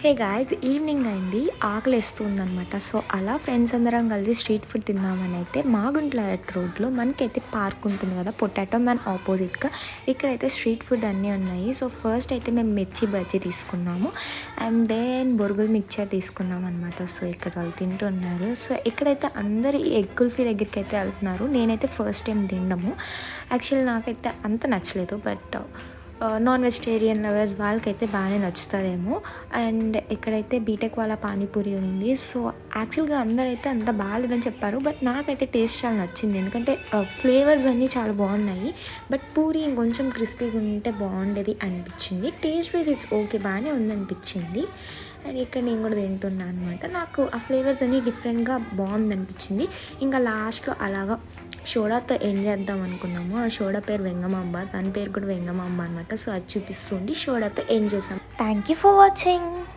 Hey guys, evening అయింది. ఆకలేస్తుందనమాట. So, అలా friends అందరం కలిసి స్ట్రీట్ ఫుడ్ తిందామని అయితే మాగుంట్లయట్ రోడ్లో మనకైతే పార్క్ ఉంటుంది కదా, పొటాటో మ్యాన్ ఆపోజిట్‌గా ఇక్కడైతే స్ట్రీట్ ఫుడ్ అన్నీ ఉన్నాయి. సో, ఫస్ట్ అయితే మేము మిర్చి బజ్జీ తీసుకున్నాము. అండ్ దెన్ బొరుగులు మిక్చర్ తీసుకున్నామనమాట. సో, ఇక్కడ వాళ్ళు తింటున్నారు. సో, ఇక్కడైతే అందరూ ఈ ఎగ్ కుల్ఫీ దగ్గరికైతే వెళ్తున్నారు. నేనైతే ఫస్ట్ టైం తినడము. యాక్చువల్లీ నాకైతే అంత నచ్చలేదు. బట్ నాన్ వెజిటేరియన్ లవర్స్ వాళ్ళకైతే బాగానే నచ్చుతుందేమో. అండ్ ఇక్కడైతే బీటెక్ వాళ్ళ పానీపూరి ఉంది. సో యాక్చువల్గా అందరైతే అంత బాగాలేదని చెప్పారు. బట్ నాకైతే టేస్ట్ చాలా నచ్చింది. ఎందుకంటే ఫ్లేవర్స్ అన్నీ చాలా బాగున్నాయి. బట్ పూరి ఇంకొంచెం క్రిస్పీగా ఉంటే బాగుండేది అనిపించింది. టేస్ట్ వైజ్ ఇట్స్ ఓకే, బాగానే ఉందనిపించింది. అండ్ ఇక్కడ నేను కూడా తింటున్నాను అనమాట. నాకు ఆ ఫ్లేవర్స్ అన్నీ డిఫరెంట్గా బాగుందనిపించింది. ఇంకా లాస్ట్లో అలాగా సోడాతో ఎండ్ చేద్దాం అనుకున్నాము. ఆ సోడా పేరు వెంగమాంబ, దాని పేరు కూడా వెంగమాంబ అనమాట. సో అది చూపిస్తుంది. సోడాతో ఎండ్ చేసాం. Thank you for watching.